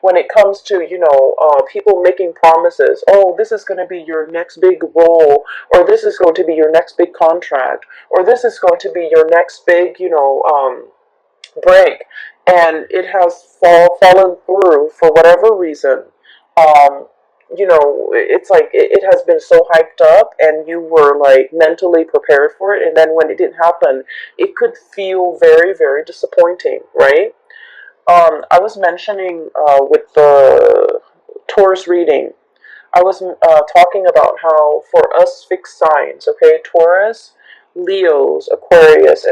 when it comes to, people making promises. Oh, this is going to be your next big role, or this is going to be your next big contract, or this is going to be your next big, break, and it has fallen through for whatever reason. Um, it's like it has been so hyped up, and you were like mentally prepared for it, and then when it didn't happen, it could feel very, very disappointing, right? I was mentioning with the Taurus reading, I was talking about how for us fixed signs, okay, Taurus, Leos, Aquarius,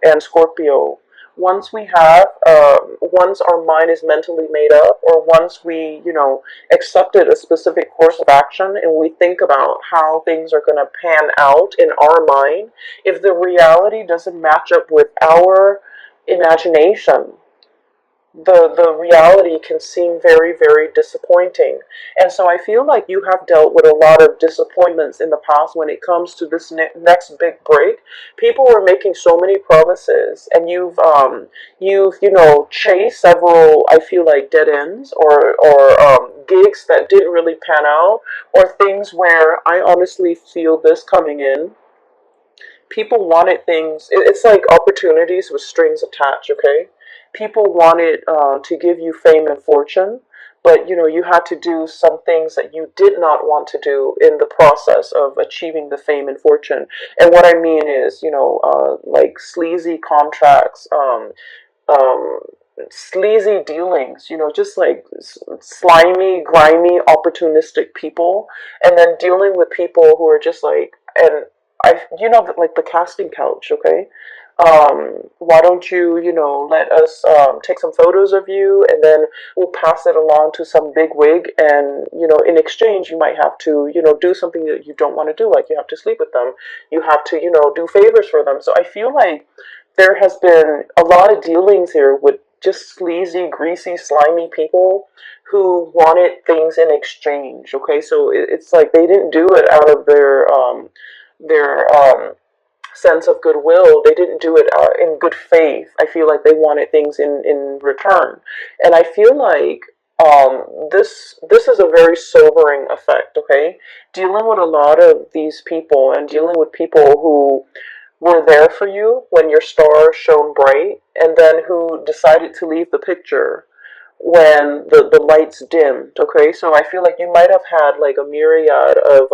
and Scorpio. Once our mind is mentally made up, or once we, accepted a specific course of action, and we think about how things are going to pan out in our mind, if the reality doesn't match up with our imagination, the reality can seem very, very disappointing. And so I feel like you have dealt with a lot of disappointments in the past when it comes to this next big break. People were making so many promises, and you've chased several, I feel like, dead ends, or gigs that didn't really pan out, or things where I honestly feel this coming in. People wanted things. It's like opportunities with strings attached. Okay, people wanted to give you fame and fortune, but you had to do some things that you did not want to do in the process of achieving the fame and fortune. And what I mean is, like sleazy contracts, um, sleazy dealings, just like slimy, grimy, opportunistic people, and then dealing with people who are just like, and like the casting couch, okay? Why don't you, let us take some photos of you, and then we'll pass it along to some big wig, and, in exchange, you might have to, do something that you don't want to do, like you have to sleep with them, you have to, do favors for them. So I feel like there has been a lot of dealings here with just sleazy, greasy, slimy people who wanted things in exchange. Okay, so it's like they didn't do it out of their sense of goodwill. They didn't do it in good faith. I feel like they wanted things in return, and I feel like this is a very sobering effect. Okay, dealing with a lot of these people and dealing with people who were there for you when your star shone bright, and then who decided to leave the picture when the lights dimmed. Okay, so I feel like you might have had like a myriad of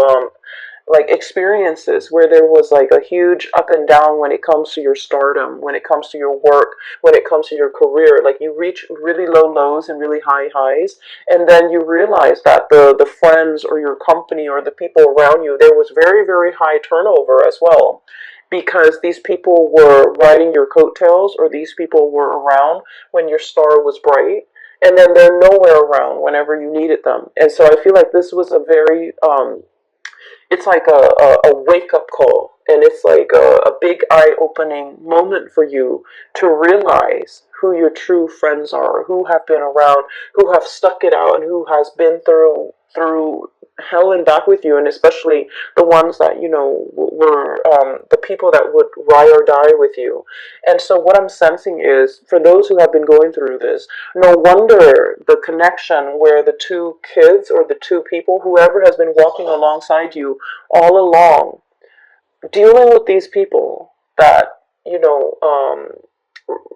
like experiences where there was like a huge up and down when it comes to your stardom, when it comes to your work, when it comes to your career. Like you reach really low lows and really high highs, and then you realize that the friends or your company or the people around you, there was very, very high turnover as well, because these people were riding your coattails, or these people were around when your star was bright, and then they're nowhere around whenever you needed them. And so I feel like this was a very it's like a wake up call, and it's like a big eye opening moment for you to realize who your true friends are, who have been around, who have stuck it out, and who has been through hell and back with you, and especially the ones that were the people that would ride or die with you. And so what I'm sensing is, for those who have been going through this, no wonder the connection where the two kids or the two people, whoever has been walking alongside you all along, dealing with these people that,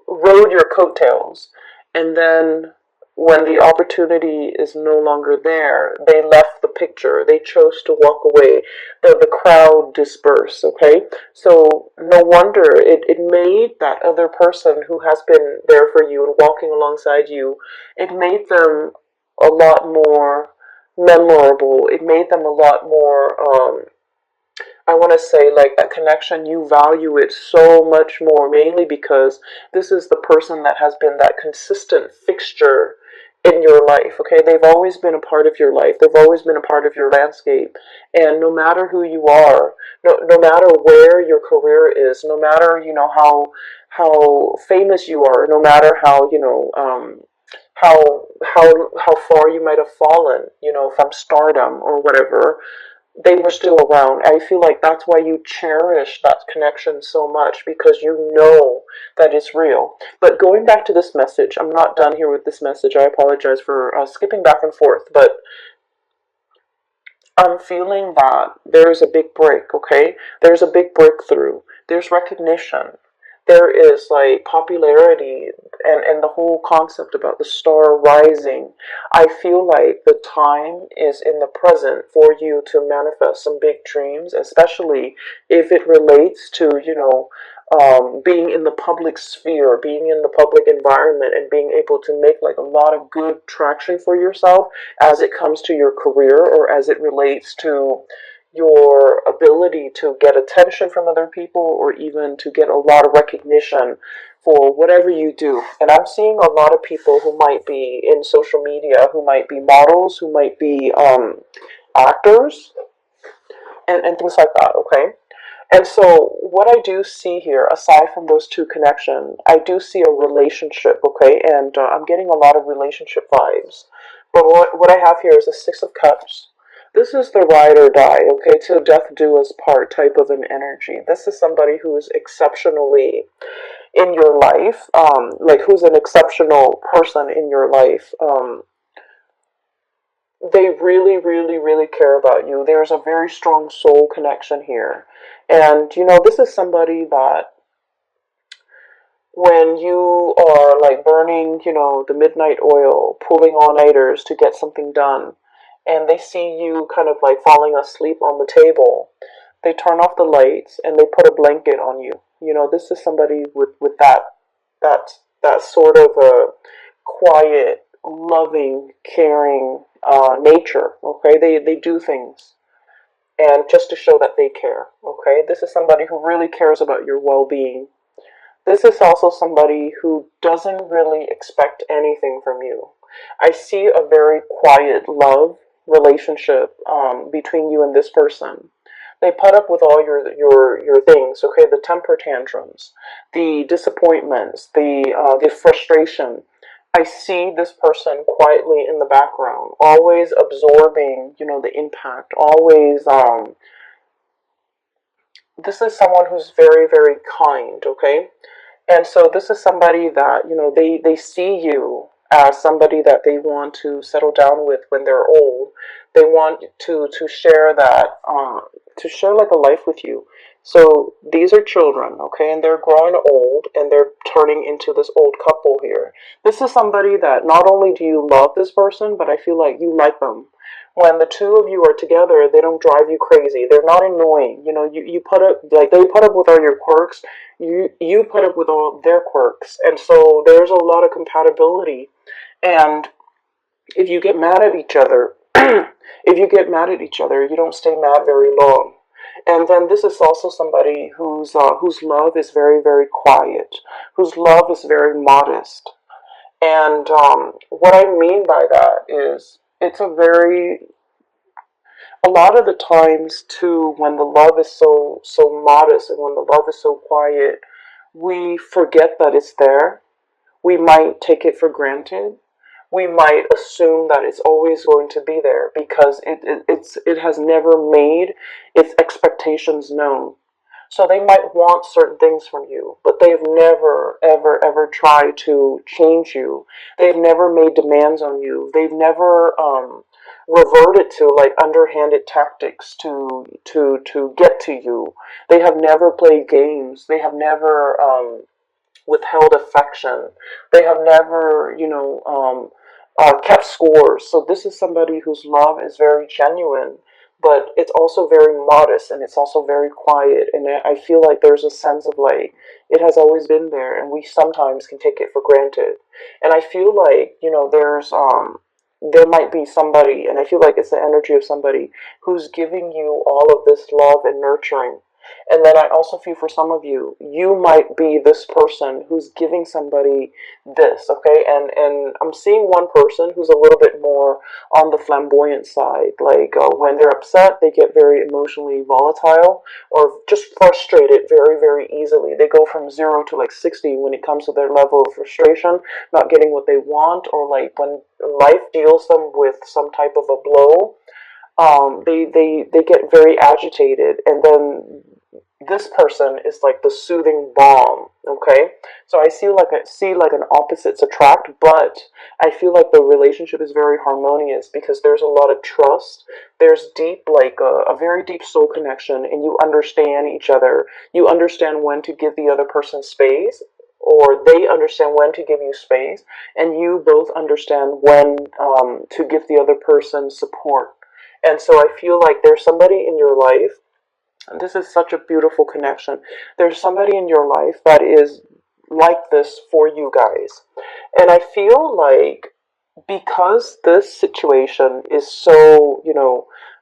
rode your coattails, and then when the opportunity is no longer there, they left the picture. They chose to walk away. The crowd dispersed, okay? So no wonder it made that other person who has been there for you and walking alongside you, it made them a lot more memorable. It made them a lot more, I want to say, like, that connection, you value it so much more, mainly because this is the person that has been that consistent fixture in your life. Okay, they've always been a part of your life, they've always been a part of your landscape. And no matter who you are, no matter where your career is, no matter how famous you are, no matter how how far you might have fallen, from stardom or whatever, they were still around. I feel like that's why you cherish that connection so much, because you know that it's real. But going back to this message, I'm not done here with this message. I apologize for skipping back and forth, but I'm feeling that there's a big break, okay? There's a big breakthrough. There's recognition. There is like popularity, and the whole concept about the star rising. I feel like the time is in the present for you to manifest some big dreams, especially if it relates to, being in the public sphere, being in the public environment, and being able to make like a lot of good traction for yourself as it comes to your career, or as it relates to your ability to get attention from other people, or even to get a lot of recognition for whatever you do. And I'm seeing a lot of people who might be in social media, who might be models, who might be actors, and things like that, okay? And so, what I do see here, aside from those two connections, I do see a relationship, okay? And I'm getting a lot of relationship vibes. But what I have here is a Six of Cups. This is the ride or die, okay? Till death do us part type of an energy. This is somebody who is exceptionally in your life, like who's an exceptional person in your life. They really, really, really care about you. There's a very strong soul connection here. And, this is somebody that when you are like burning, the midnight oil, pulling all-nighters to get something done, and they see you kind of like falling asleep on the table, they turn off the lights and they put a blanket on you. This is somebody with that, that sort of a quiet, loving, caring nature. Okay, they do things, and just to show that they care. Okay, this is somebody who really cares about your well-being. This is also somebody who doesn't really expect anything from you. I see a very quiet love relationship between you and this person. They put up with all your things, okay? The temper tantrums, the disappointments, the frustration. I see this person quietly in the background, always absorbing, the impact, always. This is someone who's very, very kind, okay? And so this is somebody that, they see you as somebody that they want to settle down with when they're old. They want to share that, to share like a life with you. So these are children, okay, and they're growing old and they're turning into this old couple here. This is somebody that not only do you love this person, but I feel like you like them. When the two of you are together, they don't drive you crazy. They're not annoying. You put up, like, they put up with all your quirks. You put up with all their quirks. And so there's a lot of compatibility. And if you get mad at each other, you don't stay mad very long. And then this is also somebody whose love is very, very quiet, whose love is very modest. And what I mean by that is it's a lot of the times too, when the love is so modest and when the love is so quiet, we forget that it's there. We might take it for granted. We might assume that it's always going to be there because it has never made its expectations known. So they might want certain things from you, but they've never, ever, ever tried to change you. They've never made demands on you. They've never reverted to like underhanded tactics to get to you. They have never played games. They have never withheld affection. They have never, kept scores. So this is somebody whose love is very genuine, but it's also very modest and it's also very quiet. And I feel like there's a sense of like, it has always been there and we sometimes can take it for granted. And I feel like, there might be somebody, and I feel like it's the energy of somebody who's giving you all of this love and nurturing. And then I also feel for some of you, you might be this person who's giving somebody this, okay? And I'm seeing one person who's a little bit more on the flamboyant side. Like when they're upset, they get very emotionally volatile or just frustrated very, very easily. They go from 0 to like 60 when it comes to their level of frustration, not getting what they want, or like when life deals them with some type of a blow. They get very agitated, and then this person is like the soothing balm. Okay, so I see like an opposites attract, but I feel like the relationship is very harmonious because there's a lot of trust. There's deep, like a very deep soul connection, and you understand each other. You understand when to give the other person space, or they understand when to give you space, and you both understand when to give the other person support. And so I feel like there's somebody in your life, and this is such a beautiful connection. There's somebody in your life that is like this for you guys. And I feel like because this situation is so,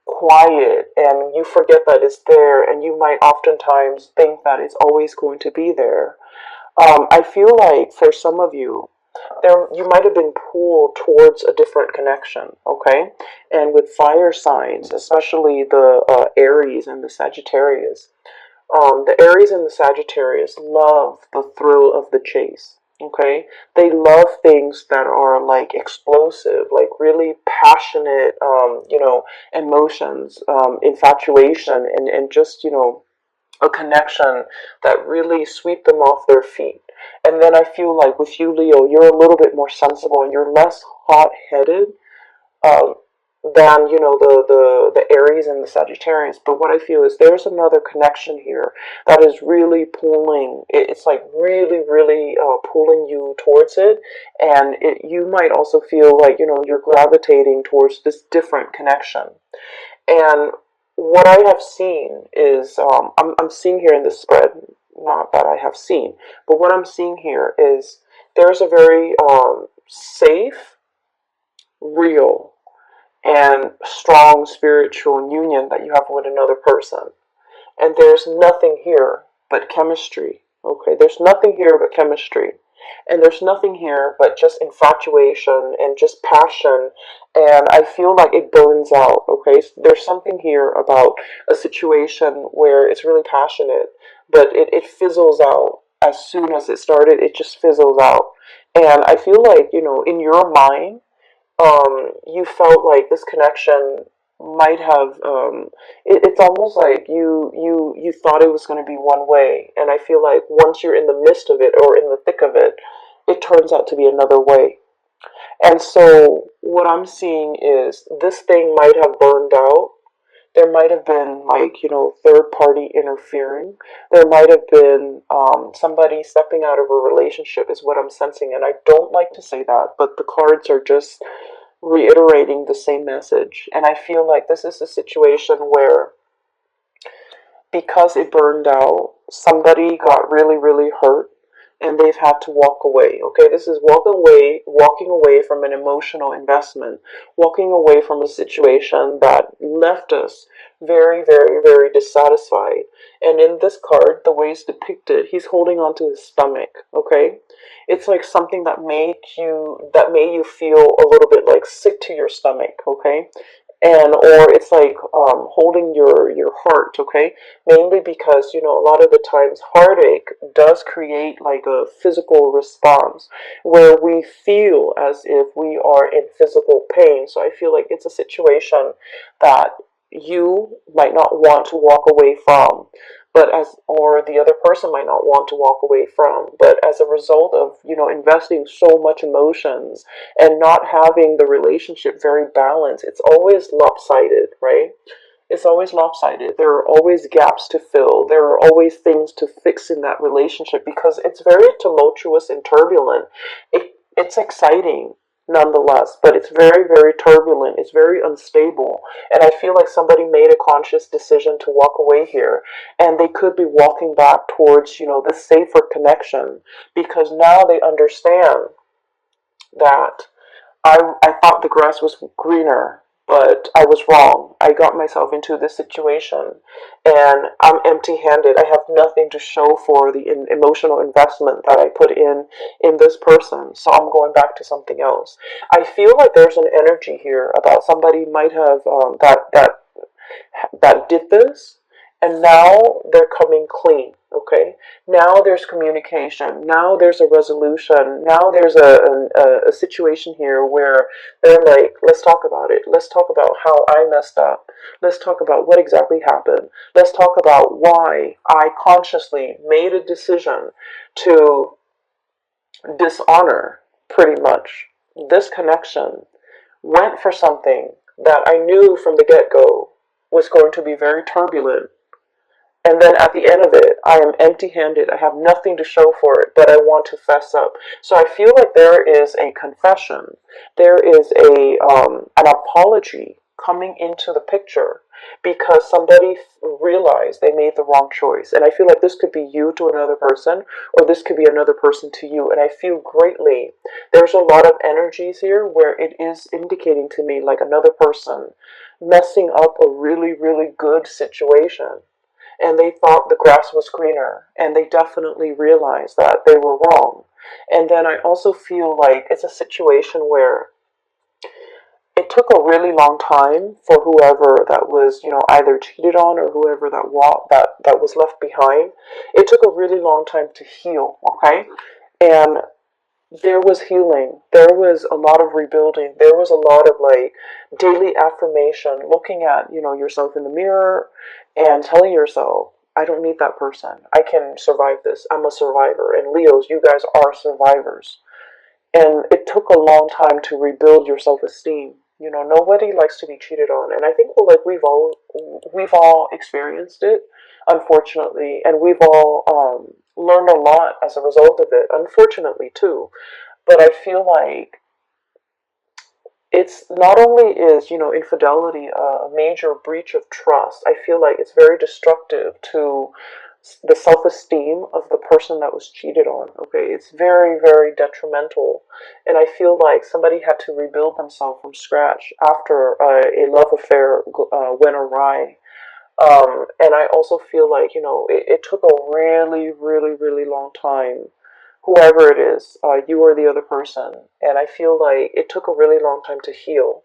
quiet, and you forget that it's there, and you might oftentimes think that it's always going to be there. I feel like for some of you, there you might have been pulled towards a different connection, okay? And with fire signs, especially the Aries and the Sagittarius, the Aries and the Sagittarius love the thrill of the chase. Okay, they love things that are like explosive, like really passionate, emotions, infatuation, and just a connection that really sweep them off their feet. And then I feel like with you, Leo, you're a little bit more sensible and you're less hot-headed uh, than the Aries and the Sagittarius. But what I feel is there's another connection here that is really pulling. It's like really, really pulling you towards it, and you might also feel like you're gravitating towards this different connection. And what I have seen is, I'm seeing here in this spread, not that I have seen, but what I'm seeing here is there's a very safe, real, and strong spiritual union that you have with another person. And there's nothing here but chemistry. Okay, there's nothing here but chemistry. And there's nothing here but just infatuation and just passion. And I feel like it burns out. Okay, so there's something here about a situation where it's really passionate, but it fizzles out. As soon as it started, it just fizzles out. And I feel like, in your mind, you felt like this connection might have it's almost like you thought it was going to be one way, and I feel like once you're in the midst of it or in the thick of it, it turns out to be another way. And so what I'm seeing is this thing might have burned out. There might have been, like, third party interfering. There might have been somebody stepping out of a relationship, is what I'm sensing. And I don't like to say that, but the cards are just reiterating the same message. And I feel like this is a situation where, because it burned out, somebody got really, really hurt, and they've had to walk away. Okay, this is walking away from an emotional investment, walking away from a situation that left us very, very, very dissatisfied. And in this card, the way it's depicted, he's holding onto his stomach. Okay, it's like something that made you feel a little bit like sick to your stomach. Okay, and or it's like holding your heart. Okay, mainly because a lot of the times heartache does create like a physical response where we feel as if we are in physical pain. So I feel like it's a situation that you might not want to walk away from, but as or the other person might not want to walk away from, but as a result of investing so much emotions and not having the relationship very balanced, it's always lopsided, right? It's always lopsided. There are always gaps to fill. There are always things to fix in that relationship because it's very tumultuous and turbulent. It's exciting nonetheless, but it's very, very turbulent. It's very unstable. And I feel like somebody made a conscious decision to walk away here. And they could be walking back towards, this safer connection because now they understand that I thought the grass was greener, but I was wrong. I got myself into this situation, and I'm empty-handed. I have nothing to show for the emotional investment that I put in this person. So I'm going back to something else. I feel like there's an energy here about somebody might have that did this, and now they're coming clean. Okay, now there's communication. Now there's a resolution. Now there's a situation here where they're like, let's talk about it. Let's talk about how I messed up. Let's talk about what exactly happened. Let's talk about why I consciously made a decision to dishonor, pretty much, this connection, went for something that I knew from the get go was going to be very turbulent, and then at the end of it, I am empty handed. I have nothing to show for it, but I want to fess up. So I feel like there is a confession, there is an apology coming into the picture because somebody realized they made the wrong choice. And I feel like this could be you to another person, or this could be another person to you. And I feel greatly there's a lot of energies here where it is indicating to me like another person messing up a really, really good situation, and they thought the grass was greener, and they definitely realized that they were wrong. And then I also feel like it's a situation where it took a really long time for whoever that was, either cheated on or whoever that was left behind. It took a really long time to heal, okay? And there was healing. There was a lot of rebuilding. There was a lot of like daily affirmation, looking at, yourself in the mirror and telling yourself, I don't need that person. I can survive this. I'm a survivor. And Leos, you guys are survivors. And it took a long time to rebuild your self-esteem. Nobody likes to be cheated on. And I think we've all experienced it, unfortunately, and we've all learned a lot as a result of it, unfortunately too. But I feel like it's not only is, infidelity a major breach of trust, I feel like it's very destructive to the self-esteem of the person that was cheated on. Okay, it's very, very detrimental. And I feel like somebody had to rebuild themselves from scratch after a love affair went awry. And I also feel like, it took a really, really, really long time, whoever it is, you or the other person. And I feel like it took a really long time to heal.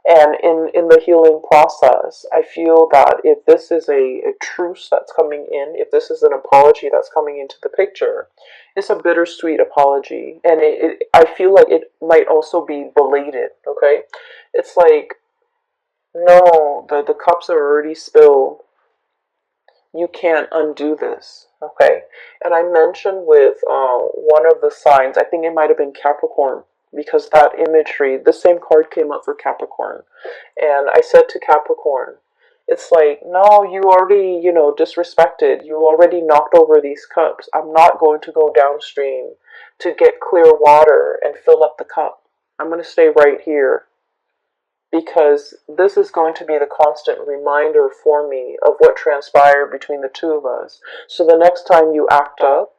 And in the healing process, I feel that if this is a truce that's coming in, if this is an apology that's coming into the picture, it's a bittersweet apology. And I feel like it might also be belated, okay? It's like, no, the cups are already spilled. You can't undo this, okay? And I mentioned with one of the signs, I think it might have been Capricorn, because that imagery, the same card came up for Capricorn. And I said to Capricorn, it's like, no, you already, disrespected. You already knocked over these cups. I'm not going to go downstream to get clear water and fill up the cup. I'm going to stay right here, because this is going to be the constant reminder for me of what transpired between the two of us. So the next time you act up,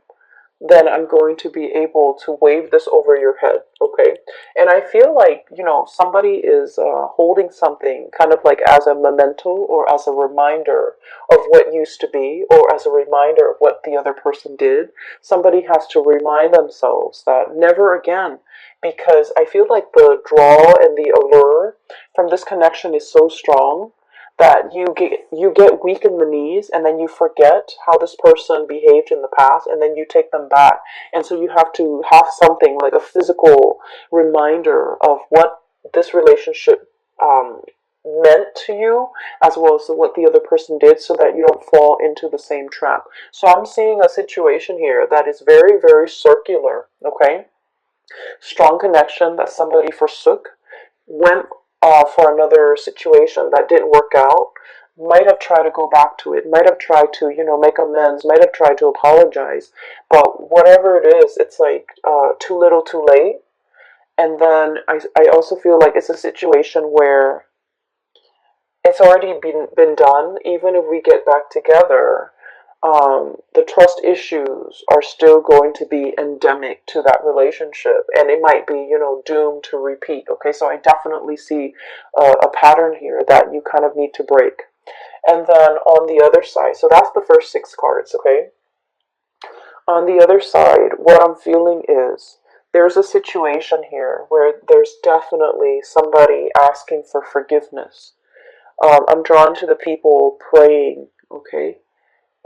then I'm going to be able to wave this over your head, okay? And I feel like, somebody is holding something kind of like as a memento or as a reminder of what used to be, or as a reminder of what the other person did. Somebody has to remind themselves that never again, because I feel like the draw and the allure from this connection is so strong that you get weak in the knees, and then you forget how this person behaved in the past, and then you take them back. And so you have to have something like a physical reminder of what this relationship meant to you, as well as what the other person did, so that you don't fall into the same trap. So I'm seeing a situation here that is very, very circular, okay? Strong connection that somebody forsook, went for another situation that didn't work out, might have tried to go back to it, might have tried to, make amends, might have tried to apologize, but whatever it is, it's like too little too late. And then I also feel like it's a situation where it's already been done. Even if we get back together, the trust issues are still going to be endemic to that relationship, and it might be, doomed to repeat. Okay, so I definitely see a pattern here that you kind of need to break. And then on the other side, so that's the first six cards, okay? On the other side, what I'm feeling is there's a situation here where there's definitely somebody asking for forgiveness. I'm drawn to the people praying, okay?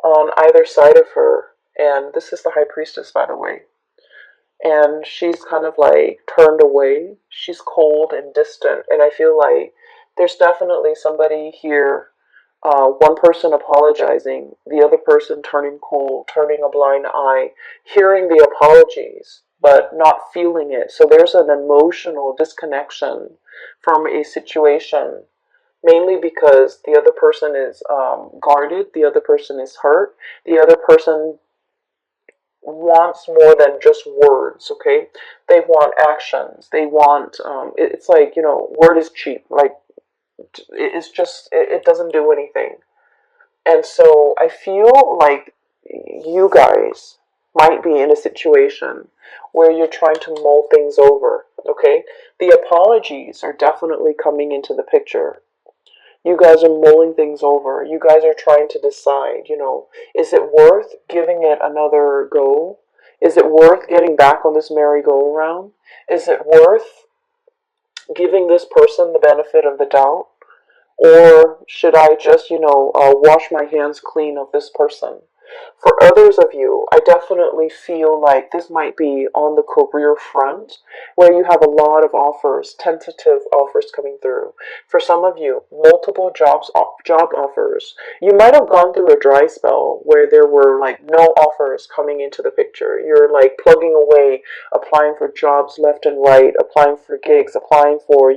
on either side of her. And this is the high priestess, by the way. And she's kind of like turned away. She's cold and distant. And I feel like there's definitely somebody here, one person apologizing, the other person turning cold, turning a blind eye, hearing the apologies, but not feeling it. So there's an emotional disconnection from a situation, mainly because the other person is guarded, the other person is hurt, the other person wants more than just words, okay? They want actions. They want, it's like, word is cheap. Like, it's just, it doesn't do anything. And so I feel like you guys might be in a situation where you're trying to mull things over, okay? The apologies are definitely coming into the picture. You guys are mulling things over. You guys are trying to decide, is it worth giving it another go? Is it worth getting back on this merry-go-round? Is it worth giving this person the benefit of the doubt? Or should I just, wash my hands clean of this person? For others of you, I definitely feel like this might be on the career front where you have a lot of offers, tentative offers coming through. For some of you, multiple job offers. You might have gone through a dry spell where there were like no offers coming into the picture. You're like plugging away, applying for jobs left and right, applying for gigs, applying for,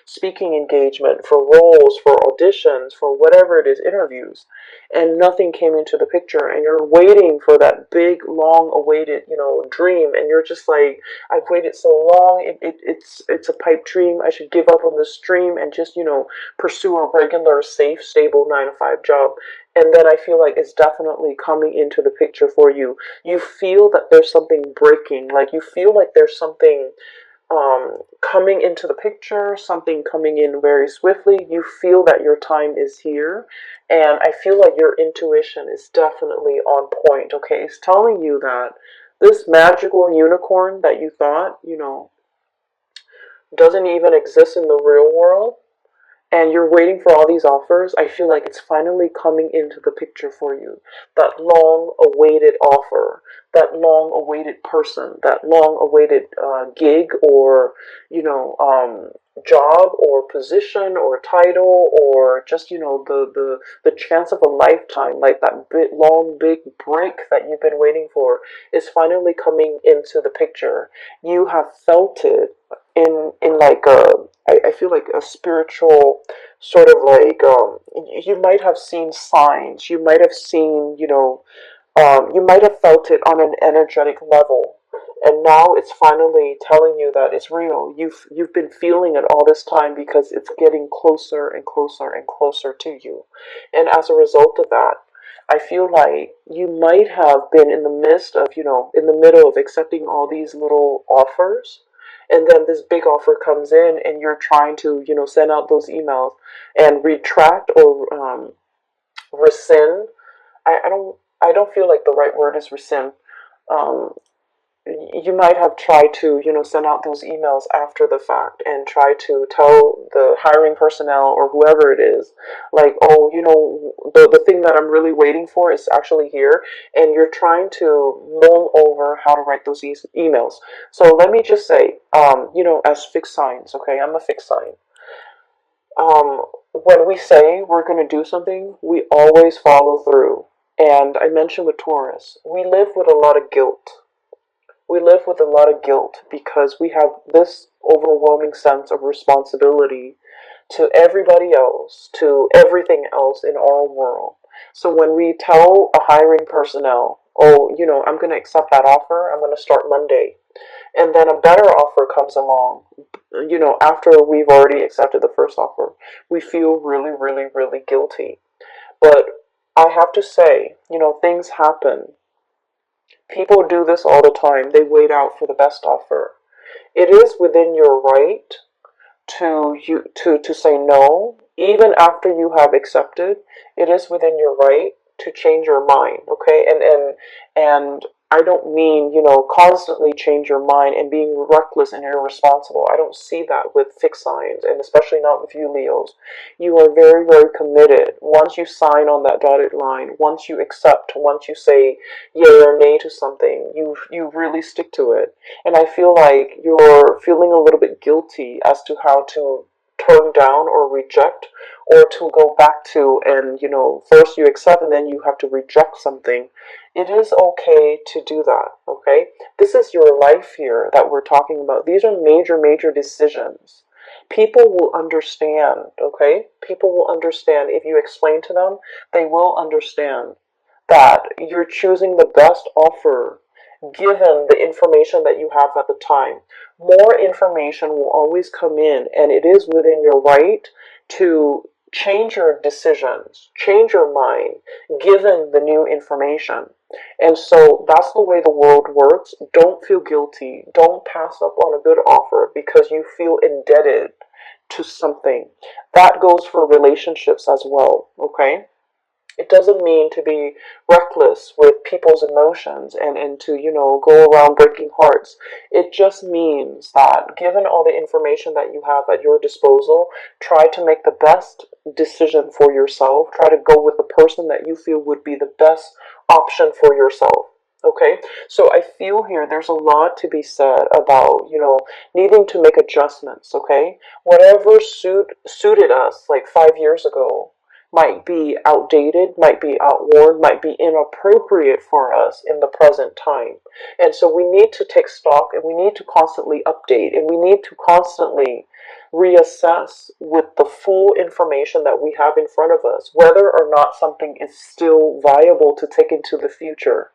speaking engagement, for roles, for auditions, for whatever it is, interviews, and nothing came into the picture, and you're waiting for that big long awaited dream, and you're just like, I've waited so long, it's a pipe dream. I should give up on this dream and just pursue a regular, safe, stable 9 to 5 job. And then I feel like it's definitely coming into the picture for you. You feel that there's something breaking, like you feel like there's something coming into the picture, something coming in very swiftly. You feel that your time is here, and I feel like your intuition is definitely on point. Okay, it's telling you that this magical unicorn that you thought, doesn't even exist in the real world, and you're waiting for all these offers, I feel like it's finally coming into the picture for you. That long awaited offer, that long awaited person, that long awaited gig, or, job or position or title, or just, the chance of a lifetime, like that long, big break that you've been waiting for is finally coming into the picture. You have felt it in like I feel like a spiritual sort of like, you might have seen signs, you might have seen, you might have felt it on an energetic level, and now it's finally telling you that it's real. You've been feeling it all this time because it's getting closer and closer and closer to you, and as a result of that, I feel like you might have been in the midst of, in the middle of accepting all these little offers, and then this big offer comes in, and you're trying to, send out those emails and retract or rescind. I don't feel like the right word is rescind. Um, you might have tried to, send out those emails after the fact and try to tell the hiring personnel or whoever it is, like, oh, the thing that I'm really waiting for is actually here, and you're trying to mull over how to write those emails. So let me just say, as fixed signs, okay, I'm a fixed sign. When we say we're going to do something, we always follow through. And I mentioned with Taurus, we live with a lot of guilt. We live with a lot of guilt because we have this overwhelming sense of responsibility to everybody else, to everything else in our world. So when we tell a hiring personnel, oh, I'm going to accept that offer, I'm going to start Monday, and then a better offer comes along, after we've already accepted the first offer, we feel really, really, really guilty. But I have to say, things happen. People do this all the time. They wait out for the best offer. It is within your right to say no, even after you have accepted. It is within your right to change your mind. Okay, and I don't mean, constantly change your mind and being reckless and irresponsible. I don't see that with fixed signs, and especially not with you, Leos. You are very, very committed. Once you sign on that dotted line, once you accept, once you say yay or nay to something, you really stick to it. And I feel like you're feeling a little bit guilty as to how to turn down or reject, or to go back to, and first you accept and then you have to reject something. It is okay to do that, okay? This is your life here that we're talking about. These are major, major decisions. People will understand, okay? People will understand if you explain to them. They will understand that you're choosing the best offer given the information that you have at the time. More information will always come in, and it is within your right to change your decisions, change your mind, given the new information. And so that's the way the world works. Don't feel guilty. Don't pass up on a good offer because you feel indebted to something. That goes for relationships as well, okay? It doesn't mean to be reckless with people's emotions and to, go around breaking hearts. It just means that given all the information that you have at your disposal, try to make the best decision for yourself. Try to go with the person that you feel would be the best option for yourself. Okay, so I feel here there's a lot to be said about, needing to make adjustments. Okay, whatever suited us like 5 years ago might be outdated, might be outworn, might be inappropriate for us in the present time. And so we need to take stock, and we need to constantly update, and we need to constantly reassess with the full information that we have in front of us, whether or not something is still viable to take into the future.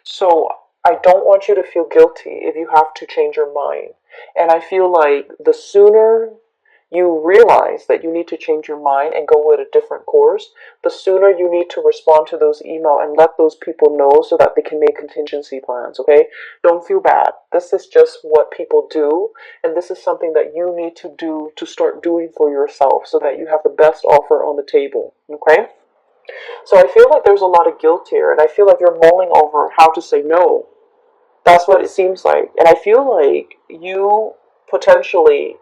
So I don't want you to feel guilty if you have to change your mind. And I feel like the sooner you realize that you need to change your mind and go with a different course, the sooner you need to respond to those emails and let those people know so that they can make contingency plans, okay? Don't feel bad. This is just what people do, and this is something that you need to do to start doing for yourself so that you have the best offer on the table, okay? So I feel like there's a lot of guilt here, and I feel like you're mulling over how to say no. That's what it seems like. And I feel like you potentially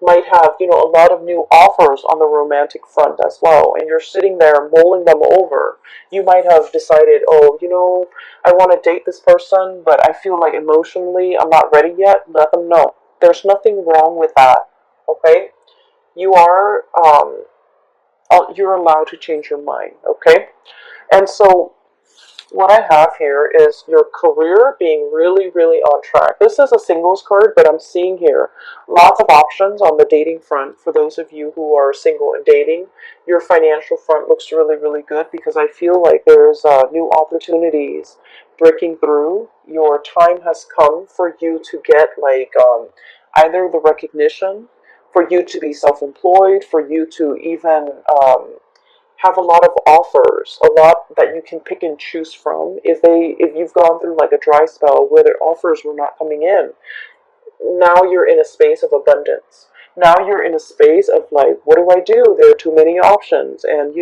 might have, a lot of new offers on the romantic front as well. And you're sitting there mulling them over. You might have decided, oh, I want to date this person, but I feel like emotionally I'm not ready yet. Let them know. There's nothing wrong with that. Okay? You are, you're allowed to change your mind. Okay? And so what I have here is your career being really, really on track. This is a singles card, but I'm seeing here lots of options on the dating front for those of you who are single and dating. Your financial front looks really, really good because I feel like there's new opportunities breaking through. Your time has come for you to get either the recognition, for you to be self-employed, for you to even have a lot of offers, a lot that you can pick and choose from. If you've gone through like a dry spell where the offers were not coming in, now you're in a space of abundance. Now you're in a space of like, what do I do? There are too many options. And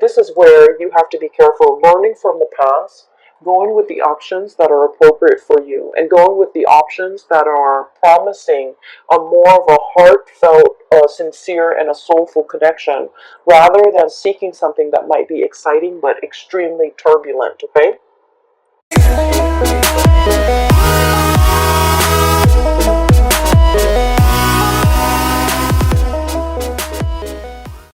this is where you have to be careful, learning from the past, going with the options that are appropriate for you, and going with the options that are promising a more of a heartfelt, sincere, and a soulful connection, rather than seeking something that might be exciting but extremely turbulent, okay?